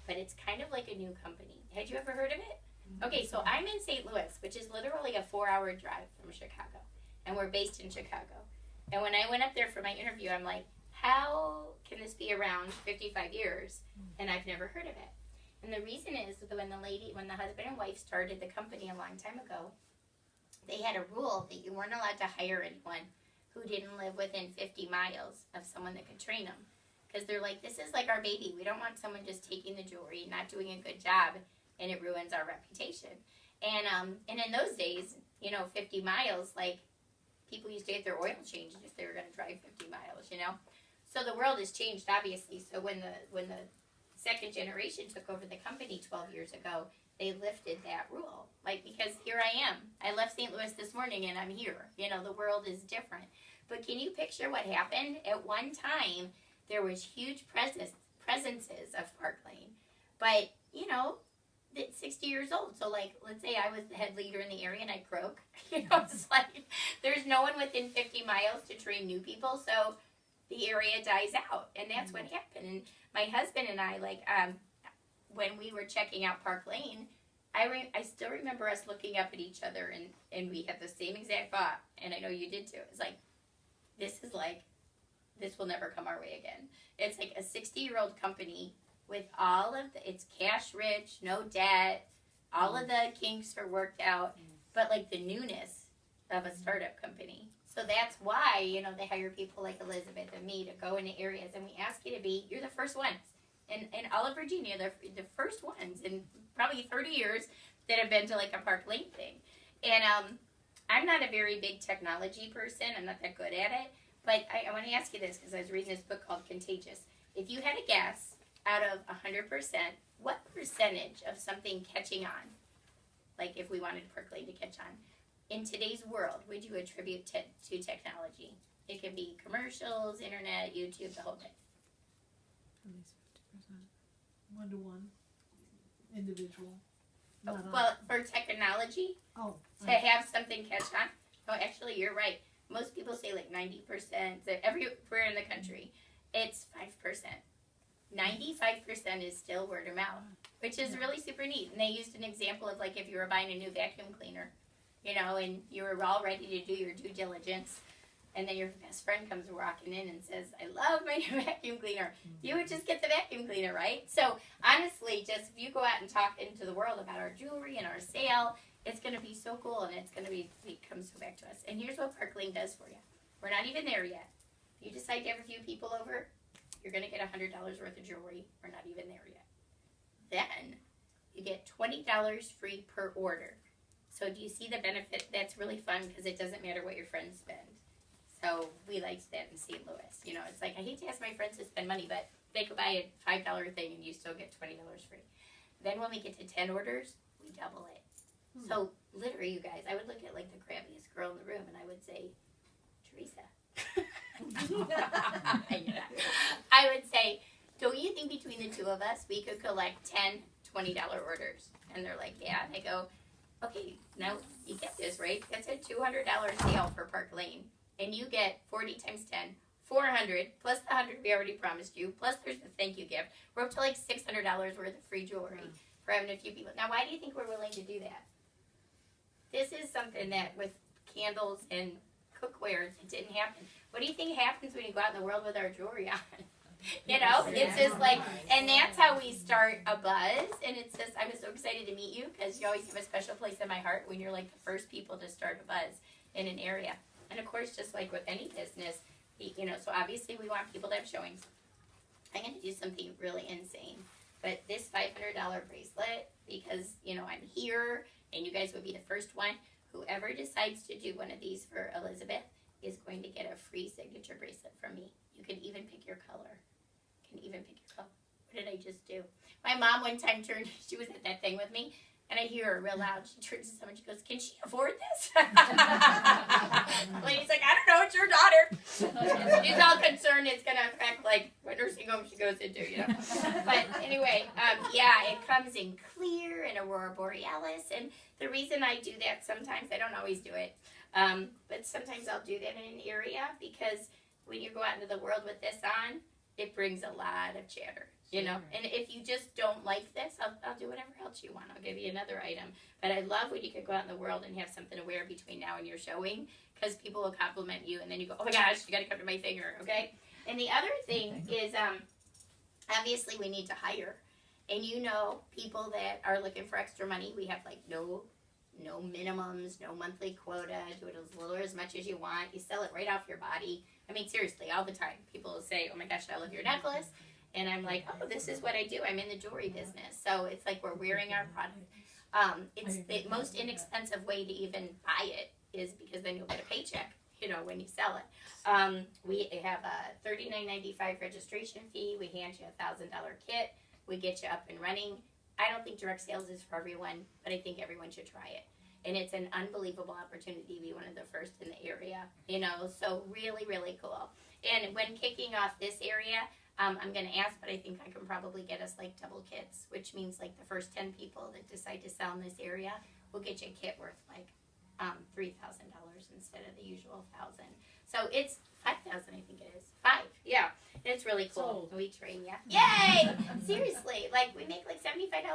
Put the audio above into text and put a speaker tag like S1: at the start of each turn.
S1: but it's kind of like a new company. Had you ever heard of it? Okay, so I'm in St. Louis, which is literally a 4-hour drive from Chicago, and we're based in Chicago. And when I went up there for my interview, I'm like, how can this be around 55 years and I've never heard of it? And the reason is that when the husband and wife started the company a long time ago, they had a rule that you weren't allowed to hire anyone who didn't live within 50 miles of someone that could train them. Because they're like, this is like our baby. We don't want someone just taking the jewelry, not doing a good job, and it ruins our reputation. And in those days, 50 miles, like, people used to get their oil changed if they were going to drive 50 miles, So the world has changed, obviously. So when the second generation took over the company 12 years ago, they lifted that rule. Like, because here I am. I left St. Louis this morning and I'm here. The world is different. But can you picture what happened? At one time, there was huge presences of Park Lane. But, it's 60 years old. So, like, let's say I was the head leader in the area and I croak. It's like there's no one within 50 miles to train new people. So the area dies out. And that's what happened. And my husband and I, like, when we were checking out Park Lane, I still remember us looking up at each other and we had the same exact thought. And I know you did too. It's like, this will never come our way again. It's like a 60-year-old company with all of it's cash rich, no debt, all of the kinks are worked out, but like the newness of a startup company. So that's why, they hire people like Elizabeth and me to go into areas, and we ask you to be, you're the first ones. In all of Virginia, the first ones in probably 30 years that have been to like a Park Lane thing. And I'm not a very big technology person. I'm not that good at it. But I want to ask you this because I was reading this book called Contagious. If you had a guess, out of 100%, what percentage of something catching on, like if we wanted Park Lane to catch on, in today's world, would you attribute to technology? It could be commercials, internet, YouTube, the whole thing.
S2: At least 50%. 1-to-1. Individual.
S1: Well, for technology, to have something catch on, actually, you're right. Most people say like 90%, everywhere in the country, it's 5%. 95% is still word of mouth, which is really super neat. And they used an example of like if you were buying a new vacuum cleaner, and you were all ready to do your due diligence, and then your best friend comes walking in and says, I love my new vacuum cleaner. You would just get the vacuum cleaner, right? So honestly, just if you go out and talk into the world about our jewelry and our sale, it's going to be so cool, and it's going to come so back to us. And here's what Park Lane does for you. We're not even there yet. If you decide to have a few people over, you're going to get $100 worth of jewelry. We're not even there yet. Then you get $20 free per order. So do you see the benefit? That's really fun because it doesn't matter what your friends spend. So we liked that in St. Louis. It's like I hate to ask my friends to spend money, but they could buy a $5 thing and you still get $20 free. Then when we get to 10 orders, we double it. So literally, you guys, I would look at like the crabbiest girl in the room and I would say, Teresa. I would say, don't you think between the two of us we could collect 10 $20 orders? And they're like, yeah. And I go, okay, now you get this, right? That's a $200 sale for Park Lane. And you get 40 times 10, 400, plus the 100 we already promised you, plus there's the thank you gift. We're up to like $600 worth of free jewelry for having a few people. Now, why do you think we're willing to do that? This is something that with candles and cookware, it didn't happen. What do you think happens when you go out in the world with our jewelry on? It's just like, and that's how we start a buzz. And it's just, I was so excited to meet you because you always have a special place in my heart when you're like the first people to start a buzz in an area. And of course, just like with any business, so obviously we want people to have showings. I'm going to do something really insane. But this $500 bracelet, because, I'm here and you guys would be the first one, whoever decides to do one of these for Elizabeth is going to get a free signature bracelet from me. You can even pick your color. What did I just do? My mom one time she was at that thing with me, and I hear her real loud. She turns to someone, she goes, can she afford this? Lady's like, I don't know, it's your daughter. She's all concerned it's going to affect, like, what nursing home she goes into, But anyway, it comes in clear and Aurora Borealis, and the reason I do that sometimes, I don't always do it, but sometimes I'll do that in an area because when you go out into the world with this on, it brings a lot of chatter. You know, and if you just don't like this, I'll do whatever else you want. I'll give you another item. But I love when you could go out in the world and have something to wear between now and your showing, because people will compliment you, and then you go, oh my gosh, you got to come to my finger, okay? And the other thing is, obviously we need to hire. And you know, people that are looking for extra money, we have like no minimums, no monthly quota, do it as little or as much as you want. You sell it right off your body. I mean, seriously, all the time. People will say, oh my gosh, I love your necklace. And I'm like, oh, this is what I do. I'm in the jewelry business. So it's like we're wearing our product. It's the most inexpensive way to even buy it is because then you'll get a paycheck, you know, when you sell it. We have a $39.95 registration fee. We hand you a $1,000 kit. We get you up and running. I don't think direct sales is for everyone, but I think everyone should try it. And it's an unbelievable opportunity to be one of the first in the area, you know, so really, really cool. And when kicking off this area, I'm going to ask, but I think I can probably get us like double kits, which means like the first 10 people that decide to sell in this area will get you a kit worth like $3,000 instead of the usual $1,000. So it's $5,000, I think it is. 5, yeah. It's really cool.
S2: Sold.
S1: We train you. Yay! Seriously, like we make like $75